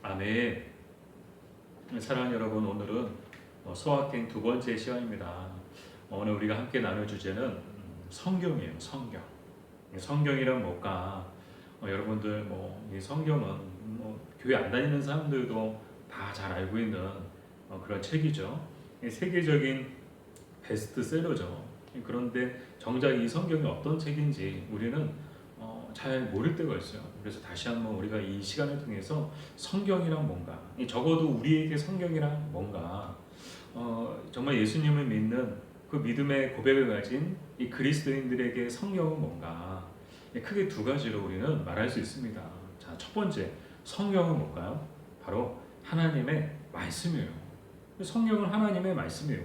아멘. 사랑하는 여러분, 오늘은 소확행 두 번째 시간입니다. 오늘 우리가 함께 나눌 주제는 성경이에요. 성경. 성경이란 뭘까? 여러분들 이 성경은 교회 안 다니는 사람들도 다 잘 알고 있는 그런 책이죠. 세계적인 베스트셀러죠. 그런데 정작 이 성경이 어떤 책인지 우리는 잘 모를 때가 있어요. 그래서 다시 한번 우리가 이 시간을 통해서 성경이란 뭔가, 적어도 우리에게 성경이란 뭔가, 정말 예수님을 믿는 그 믿음의 고백을 가진 이 그리스도인들에게 성경은 뭔가, 크게 두 가지로 우리는 말할 수 있습니다. 자, 첫 번째, 성경은 뭘까요? 바로 하나님의 말씀이에요. 성경은 하나님의 말씀이에요.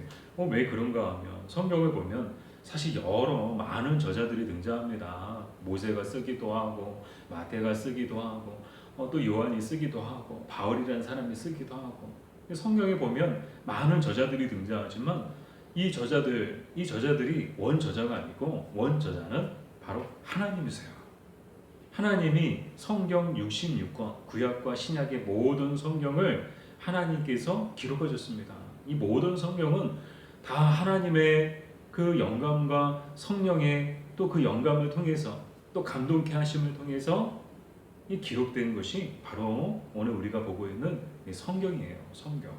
왜 그런가 하면 성경을 보면 사실 많은 저자들이 등장합니다. 모세가 쓰기도 하고 마태가 쓰기도 하고 또 요한이 쓰기도 하고 바울이라는 사람이 쓰기도 하고, 성경에 보면 많은 저자들이 등장하지만 이 저자들이 원저자가 아니고 원저자는 바로 하나님이세요. 하나님이 성경 66권, 구약과 신약의 모든 성경을 하나님께서 기록하셨습니다. 이 모든 성경은 다 하나님의 그 영감과 성령의 또 그 영감을 통해서 또 감동케 하심을 통해서 이 기록된 것이 바로 오늘 우리가 보고 있는 이 성경이에요. 성경.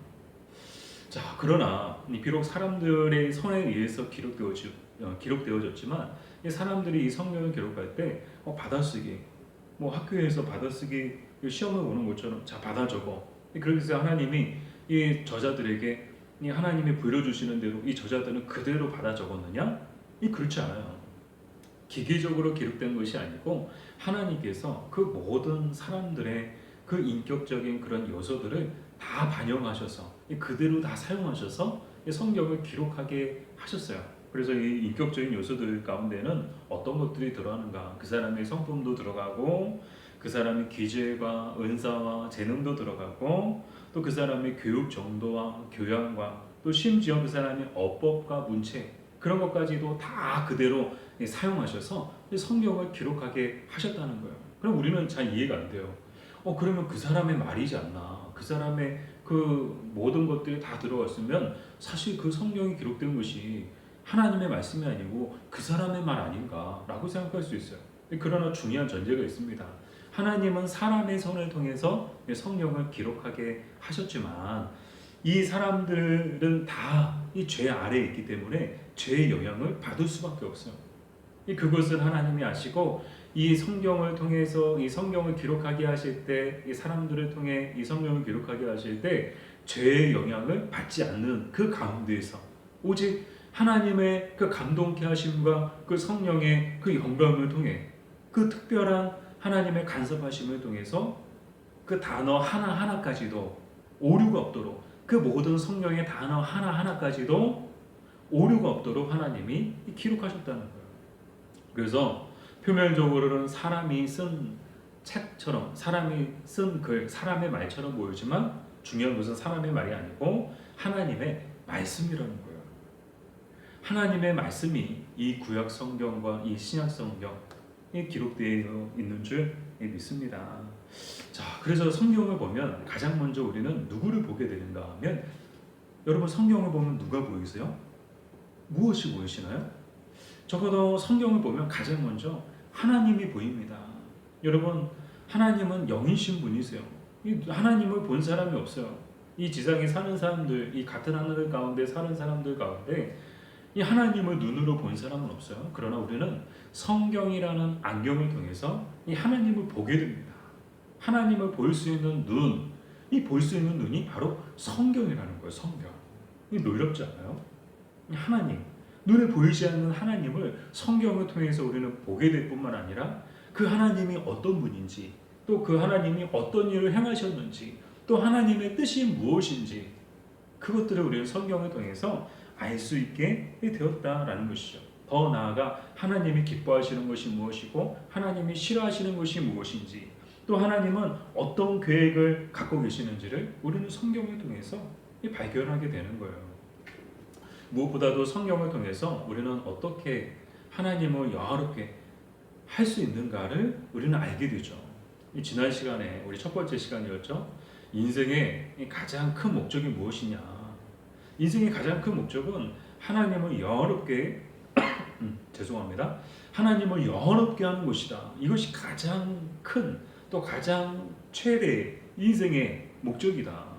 자, 그러나 비록 사람들의 손에 의해서 기록되어졌지만 이 사람들이 이 성경을 기록할 때 받아쓰기, 학교에서 받아쓰기 시험을 보는 것처럼 자 받아 적어. 그렇게 해서 하나님이 이 저자들에게 이 하나님이 보여주시는 대로 이 저자들은 그대로 받아 적었느냐? 그렇지 않아요. 기계적으로 기록된 것이 아니고 하나님께서 그 모든 사람들의 그 인격적인 그런 요소들을 다 반영하셔서 그대로 다 사용하셔서 성경을 기록하게 하셨어요. 그래서 이 인격적인 요소들 가운데는 어떤 것들이 들어가는가? 그 사람의 성품도 들어가고, 그 사람의 기질과 은사와 재능도 들어가고, 또 그 사람의 교육 정도와 교양과, 또 심지어 그 사람의 어법과 문체, 그런 것까지도 다 그대로 사용하셔서 성경을 기록하게 하셨다는 거예요. 그럼 우리는 잘 이해가 안 돼요. 그러면 그 사람의 말이지 않나? 그 사람의 그 모든 것들이 다 들어갔으면 사실 그 성경이 기록된 것이 하나님의 말씀이 아니고 그 사람의 말 아닌가라고 생각할 수 있어요. 그러나 중요한 전제가 있습니다. 하나님은 사람의 손을 통해서 성경을 기록하게 하셨지만 이 사람들은 다 이 죄 아래에 있기 때문에 죄의 영향을 받을 수밖에 없어요. 그것을 하나님이 아시고 이 성경을 통해서 이 성경을 기록하게 하실 때, 이 사람들을 통해 이 성경을 기록하게 하실 때 죄의 영향을 받지 않는 그 가운데에서 오직 하나님의 그 감동케 하심과 그 성령의 그 영감을 통해 그 특별한 하나님의 간섭하심을 통해서 그 단어 하나하나까지도 오류가 없도록, 그 모든 성령의 단어 하나하나까지도 오류가 없도록 하나님이 기록하셨다는 거예요. 그래서 표면적으로는 사람이 쓴 책처럼, 사람이 쓴 글, 사람의 말처럼 보이지만 중요한 것은 사람의 말이 아니고 하나님의 말씀이라는 거예요. 하나님의 말씀이 이 구약 성경과 이 신약 성경에 기록되어 있는 줄 믿습니다. 자, 그래서 성경을 보면 가장 먼저 우리는 누구를 보게 되는가 하면, 여러분 성경을 보면 누가 보이세요? 무엇이 보이시나요? 적어도 성경을 보면 가장 먼저 하나님이 보입니다. 여러분, 하나님은 영이신 분이세요. 하나님을 본 사람이 없어요. 이 지상에 사는 사람들, 이 같은 하늘 가운데 사는 사람들 가운데 이 하나님을 눈으로 본 사람은 없어요. 그러나 우리는 성경이라는 안경을 통해서 이 하나님을 보게 됩니다. 하나님을 볼 수 있는 눈, 이 볼 수 있는 눈이 바로 성경이라는 거예요. 성경. 이 놀랍지 않아요? 하나님, 눈에 보이지 않는 하나님을 성경을 통해서 우리는 보게 될 뿐만 아니라 그 하나님이 어떤 분인지, 또 그 하나님이 어떤 일을 행하셨는지, 또 하나님의 뜻이 무엇인지, 그것들을 우리는 성경을 통해서 알 수 있게 되었다라는 것이죠. 더 나아가 하나님이 기뻐하시는 것이 무엇이고 하나님이 싫어하시는 것이 무엇인지, 또 하나님은 어떤 계획을 갖고 계시는지를 우리는 성경을 통해서 발견하게 되는 거예요. 무엇보다도 성경을 통해서 우리는 어떻게 하나님을 영화롭게 할 수 있는가를 우리는 알게 되죠. 지난 시간에 우리 첫 번째 시간이었죠. 인생의 이 가장 큰 목적이 무엇이냐? 인생의 가장 큰 목적은 하나님을 영화롭게 죄송합니다. 하나님을 영화롭게 하는 것이다. 이것이 가장 큰 또 가장 최대 인생의 목적이다.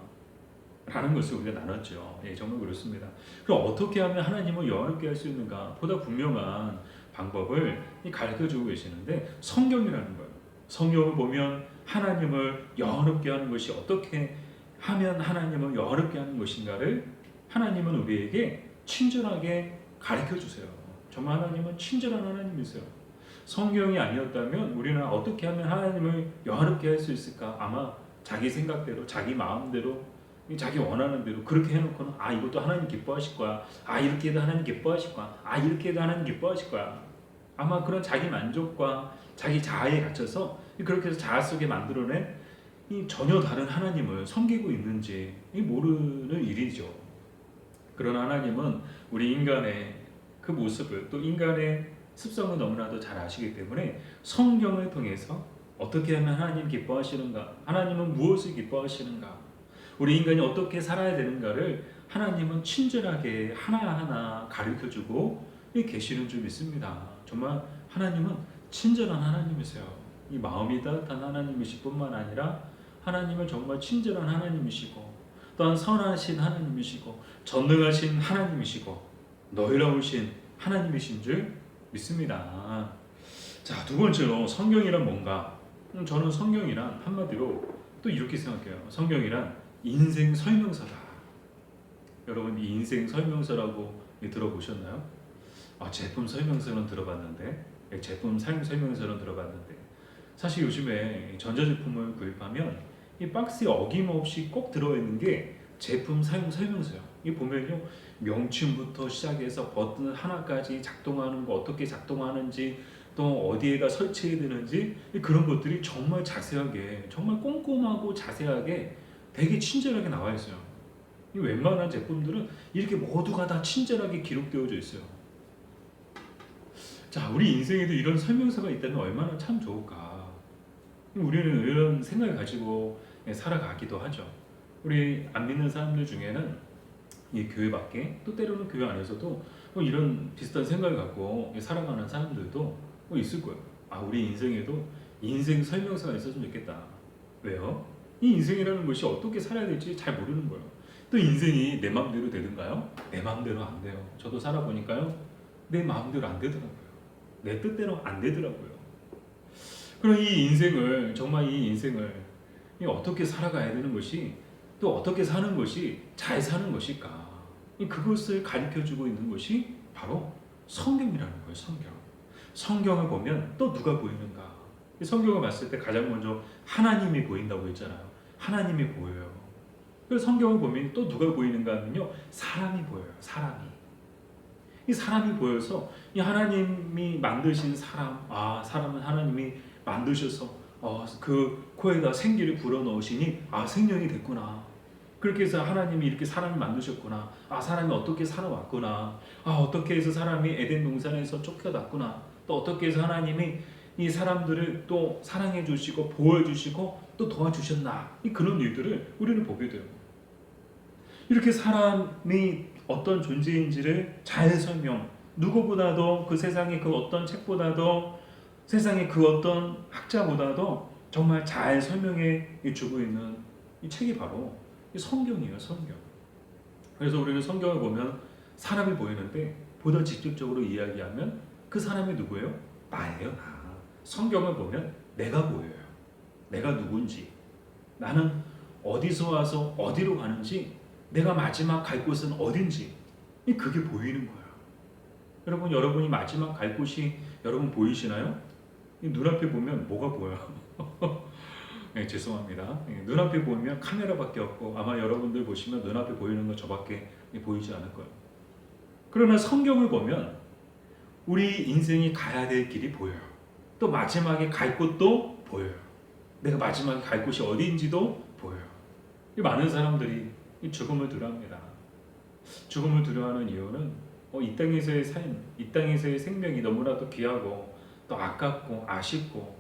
라는 것을 우리가 나눴죠. 예, 정말 그렇습니다. 그럼 어떻게 하면 하나님을 영화롭게 할 수 있는가? 보다 분명한 방법을 가르쳐주고 계시는데 성경이라는 거예요. 성경을 보면 하나님을 영화롭게 하는 것이 어떻게 하면 하나님을 영화롭게 하는 것인가를 하나님은 우리에게 친절하게 가르쳐 주세요. 정말 하나님은 친절한 하나님이세요. 성경이 아니었다면 우리는 어떻게 하면 하나님을 영화롭게 할 수 있을까? 아마 자기 생각대로, 자기 마음대로, 자기 원하는 대로 그렇게 해놓고는 아 이것도 하나님 기뻐하실 거야. 아 이렇게 해도 하나님 기뻐하실 거야. 아 이렇게 해도 하나님 기뻐하실 거야. 아마 그런 자기 만족과 자기 자아에 갇혀서 그렇게 해서 자아 속에 만들어낸 이 전혀 다른 하나님을 섬기고 있는지 모르는 일이죠. 그러나 하나님은 우리 인간의 그 모습을 또 인간의 습성을 너무나도 잘 아시기 때문에 성경을 통해서 어떻게 하면 하나님 기뻐하시는가, 하나님은 무엇을 기뻐하시는가, 우리 인간이 어떻게 살아야 되는가를 하나님은 친절하게 하나하나 가르쳐주고 계시는 줄 믿습니다. 정말 하나님은 친절한 하나님이세요. 이 마음이 따뜻한 하나님이실 뿐만 아니라 하나님은 정말 친절한 하나님이시고 또한 선하신 하나님이시고 전능하신 하나님이시고 너희로우신 하나님이신 줄 믿습니다. 자, 두 번째로 성경이란 뭔가? 저는 성경이란 한마디로 또 이렇게 생각해요. 성경이란 인생 설명서다. 여러분 이 인생 설명서라고 들어보셨나요? 제품 설명서는 들어봤는데, 제품 사용 설명서는 들어봤는데, 사실 요즘에 전자제품을 구입하면 이 박스에 어김없이 꼭 들어있는 게 제품 사용 설명서요. 이 보면요 명칭부터 시작해서 버튼 하나까지 작동하는 거 어떻게 작동하는지 또 어디에다 설치해야 되는지 그런 것들이 정말 자세하게 정말 꼼꼼하고 자세하게 되게 친절하게 나와 있어요. 이 웬만한 제품들은 이렇게 모두가 다 친절하게 기록되어져 있어요. 자, 우리 인생에도 이런 설명서가 있다면 얼마나 참 좋을까. 우리는 이런 생각을 가지고 살아가기도 하죠. 우리 안 믿는 사람들 중에는 이 교회 밖에 또 때로는 교회 안에서도 이런 비슷한 생각을 갖고 살아가는 사람들도 있을 거예요. 우리 인생에도 인생 설명서가 있었으면 좋겠다. 왜요? 이 인생이라는 것이 어떻게 살아야 될지 잘 모르는 거예요. 또 인생이 내 마음대로 되는가요? 내 마음대로 안 돼요. 저도 살아보니까요. 내 마음대로 안 되더라고요. 내 뜻대로 안 되더라고요. 그럼 이 인생을 정말 이 인생을 어떻게 살아가야 되는 것이 또 어떻게 사는 것이 잘 사는 것일까? 그것을 가르쳐주고 있는 것이 바로 성경이라는 거예요. 성경. 성경을 보면 또 누가 보이는가? 성경을 봤을 때 가장 먼저 하나님이 보인다고 했잖아요. 하나님이 보여요. 그래서 성경을 보면 또 누가 보이는가 하면요. 사람이 보여요. 사람이. 이 사람이 보여서 이 하나님이 만드신 사람, 사람은 하나님이 만드셔서 그 코에다 생기를 불어넣으시니 생명이 됐구나. 그렇게 해서 하나님이 이렇게 사람을 만드셨구나. 사람이 어떻게 살아왔구나. 어떻게 해서 사람이 에덴 동산에서 쫓겨났구나. 또 어떻게 해서 하나님이 이 사람들을 또 사랑해 주시고 보호해 주시고 또 도와주셨나. 그런 일들을 우리는 보게 돼요. 이렇게 사람이 어떤 존재인지를 잘 설명, 누구보다도 그 세상의 그 어떤 책보다도 세상의 그 어떤 학자보다도 정말 잘 설명해 주고 있는 이 책이 바로 이 성경이에요. 성경. 그래서 우리는 성경을 보면 사람이 보이는데 보다 직접적으로 이야기하면 그 사람이 누구예요? 나예요. 나. 성경을 보면 내가 보여요. 내가 누군지, 나는 어디서 와서 어디로 가는지, 내가 마지막 갈 곳은 어딘지 그게 보이는 거예요. 여러분, 여러분이 마지막 갈 곳이 여러분 보이시나요? 눈앞에 보면 뭐가 보여요? 네, 죄송합니다. 눈앞에 보면 카메라밖에 없고 아마 여러분들 보시면 눈앞에 보이는 건 저밖에 보이지 않을 거예요. 그러나 성경을 보면 우리 인생이 가야 될 길이 보여요. 또 마지막에 갈 곳도 보여요. 내가 마지막에 갈 곳이 어디인지도 보여요. 많은 사람들이 죽음을 두려워합니다. 죽음을 두려워하는 이유는 이 땅에서의 삶, 이 땅에서의 생명이 너무나도 귀하고 또 아깝고 아쉽고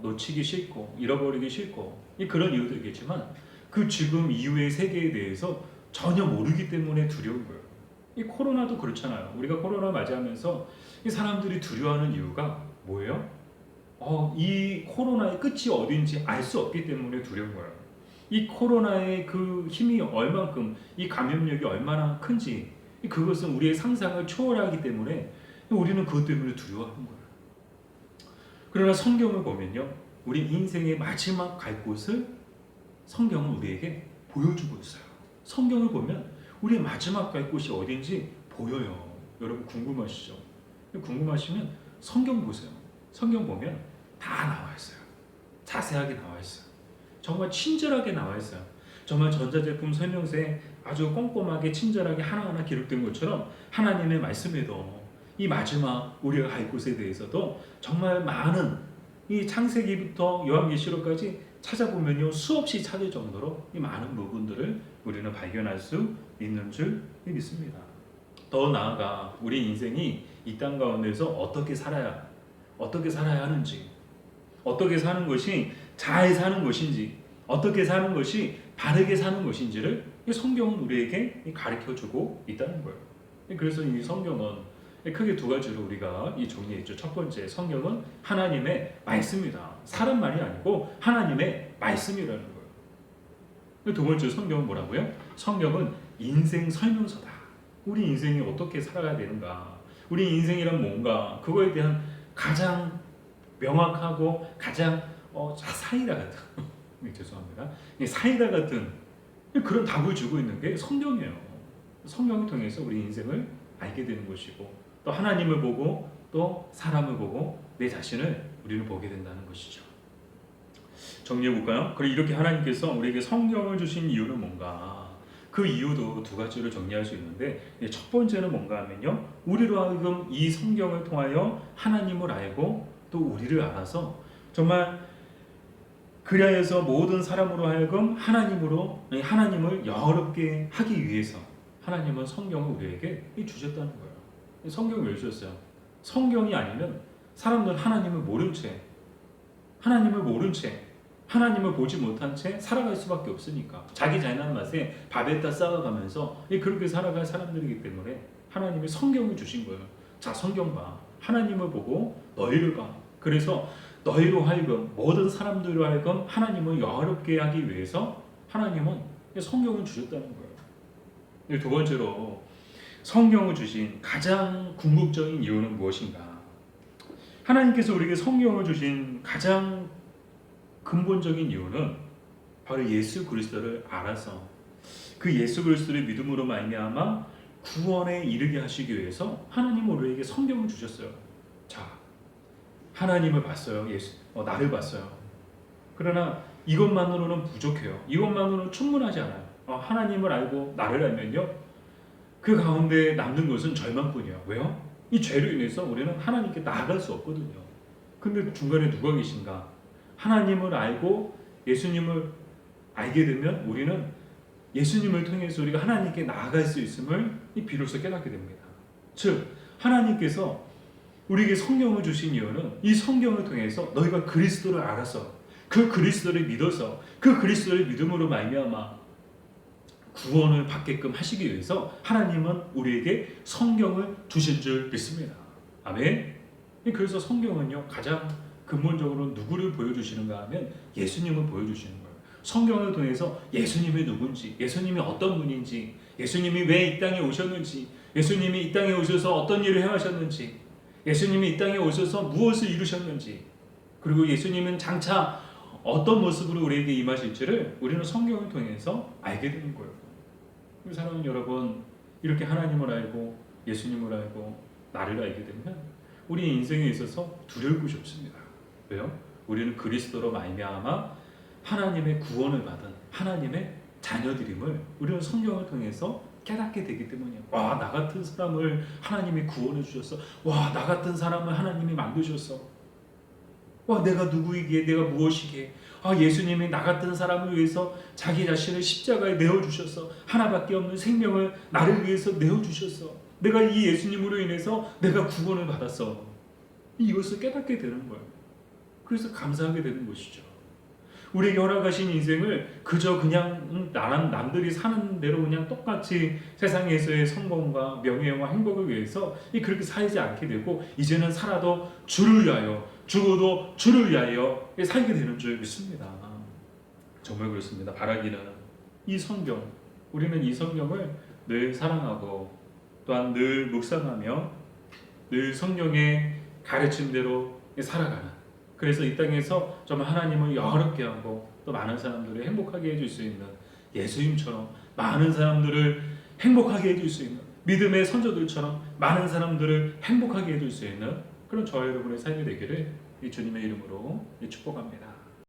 놓치기 싫고 잃어버리기 싫고 그런 이유들이겠지만 그 지금 이후의 세계에 대해서 전혀 모르기 때문에 두려운 거예요. 이 코로나도 그렇잖아요. 우리가 코로나 맞이하면서 이 사람들이 두려워하는 이유가 뭐예요? 이 코로나의 끝이 어딘지 알 수 없기 때문에 두려운 거예요. 이 코로나의 그 힘이 얼만큼, 이 감염력이 얼마나 큰지, 그것은 우리의 상상을 초월하기 때문에 우리는 그것 때문에 두려워하는 거예요. 그러나 성경을 보면요, 우리 인생의 마지막 갈 곳을 성경은 우리에게 보여주고 있어요. 성경을 보면 우리의 마지막 갈 곳이 어딘지 보여요. 여러분 궁금하시죠? 궁금하시면 성경 보세요. 성경 보면 다 나와 있어요. 자세하게 나와 있어요. 정말 친절하게 나와 있어요. 정말 전자제품 설명서에 아주 꼼꼼하게 친절하게 하나하나 기록된 것처럼 하나님의 말씀에도 이 마지막 우리가 갈 곳에 대해서도 정말 많은, 이 창세기부터 요한계시록까지 찾아보면요 수없이 찾을 정도로 이 많은 부분들을 우리는 발견할 수 있는 줄 믿습니다. 더 나아가 우리 인생이 이 땅 가운데서 어떻게 살아야 하는지, 어떻게 사는 것이 잘 사는 것인지, 어떻게 사는 것이 바르게 사는 것인지를 이 성경은 우리에게 가르쳐주고 있다는 거예요. 그래서 이 성경은 크게 두 가지로 우리가 이 정리했죠. 첫 번째, 성경은 하나님의 말씀이다. 사람 말이 아니고 하나님의 말씀이라는 거예요. 두 번째, 성경은 뭐라고요? 성경은 인생 설명서다. 우리 인생이 어떻게 살아가야 되는가, 우리 인생이란 뭔가, 그거에 대한 가장 명확하고 가장 사이다 같은 죄송합니다. 사이다 같은 그런 답을 주고 있는 게 성경이에요. 성경을 통해서 우리 인생을 알게 되는 것이고, 또 하나님을 보고 또 사람을 보고 내 자신을 우리는 보게 된다는 것이죠. 정리해 볼까요? 그럼 이렇게 하나님께서 우리에게 성경을 주신 이유는 뭔가? 그 이유도 두 가지로 정리할 수 있는데, 첫 번째는 뭔가 하면요, 우리로 하여금 이 성경을 통하여 하나님을 알고 또 우리를 알아서 정말 그리하여서 모든 사람으로 하여금 하나님을 영화롭게 하기 위해서 하나님은 성경을 우리에게 주셨다는 거예요. 성경을 왜 주셨어요? 성경이 아니면 사람들은 하나님을 모른 채, 하나님을 보지 못한 채 살아갈 수밖에 없으니까, 자기 잘난 맛에 밥에다 쌓아가면서 그렇게 살아갈 사람들이기 때문에 하나님이 성경을 주신 거예요. 자, 성경 봐. 하나님을 보고 너희를 봐. 그래서 너희로 하여금, 모든 사람들로 하여금 하나님을 영화롭게 하기 위해서 하나님은 성경을 주셨다는 거예요. 두 번째로, 성경을 주신 가장 궁극적인 이유는 무엇인가? 하나님께서 우리에게 성경을 주신 가장 근본적인 이유는 바로 예수 그리스도를 알아서 그 예수 그리스도를 믿음으로 말미암아 구원에 이르게 하시기 위해서 하나님은 우리에게 성경을 주셨어요. 자, 하나님을 봤어요. 나를 봤어요. 그러나 이것만으로는 부족해요. 이것만으로는 충분하지 않아요. 하나님을 알고 나를 알면요, 그 가운데 남는 것은 절망뿐이에요. 왜요? 이 죄로 인해서 우리는 하나님께 나아갈 수 없거든요. 근데 중간에 누가 계신가? 하나님을 알고 예수님을 알게 되면 우리는 예수님을 통해서 우리가 하나님께 나아갈 수 있음을 비로소 깨닫게 됩니다. 즉, 하나님께서 우리에게 성경을 주신 이유는 이 성경을 통해서 너희가 그리스도를 알아서, 그 그리스도를 믿어서, 그 그리스도를 믿음으로 말미암아 구원을 받게끔 하시기 위해서 하나님은 우리에게 성경을 주신 줄 믿습니다. 아멘. 그래서 성경은요, 가장 근본적으로 누구를 보여주시는가 하면 예수님을 보여주시는 거예요. 성경을 통해서 예수님이 누군지, 예수님이 어떤 분인지, 예수님이 왜 이 땅에 오셨는지, 예수님이 이 땅에 오셔서 어떤 일을 행하셨는지, 예수님이 이 땅에 오셔서 무엇을 이루셨는지, 그리고 예수님은 장차 어떤 모습으로 우리에게 임하실지를 우리는 성경을 통해서 알게 되는 거예요. 사랑하는 여러분, 이렇게 하나님을 알고 예수님을 알고 나를 알게 되면 우리 인생에 있어서 두려울 것이 없습니다. 왜요? 우리는 그리스도로 말미암아 하나님의 구원을 받은 하나님의 자녀들임을 우리는 성경을 통해서 깨닫게 되기 때문이에요. 와, 나 같은 사람을 하나님이 구원해 주셨어. 와, 나 같은 사람을 하나님이 만드셨어. 와, 내가 누구이기에, 내가 무엇이기에. 예수님이 나 같은 사람을 위해서 자기 자신을 십자가에 내어주셨어. 하나밖에 없는 생명을 나를 위해서 내어주셨어. 내가 이 예수님으로 인해서 내가 구원을 받았어. 이것을 깨닫게 되는 거예요. 그래서 감사하게 되는 것이죠. 우리에게 허락하신 인생을 그저 그냥 남들이 사는 대로 그냥 똑같이 세상에서의 성공과 명예와 행복을 위해서 그렇게 살지 않게 되고 이제는 살아도 주를 위하여 죽어도 주를 위하여 살게 되는 줄 믿습니다. 정말 그렇습니다. 바라기는 이 성경, 우리는 이 성경을 늘 사랑하고 또한 늘 묵상하며 늘 성령의 가르침대로 살아가는, 그래서 이 땅에서 정말 하나님을 영화롭게 하고 또 많은 사람들을 행복하게 해줄 수 있는 예수님처럼 많은 사람들을 행복하게 해줄 수 있는 믿음의 선조들처럼 많은 사람들을 행복하게 해줄 수 있는 그런 저와 여러분의 삶이 되기를 주님의 이름으로 축복합니다.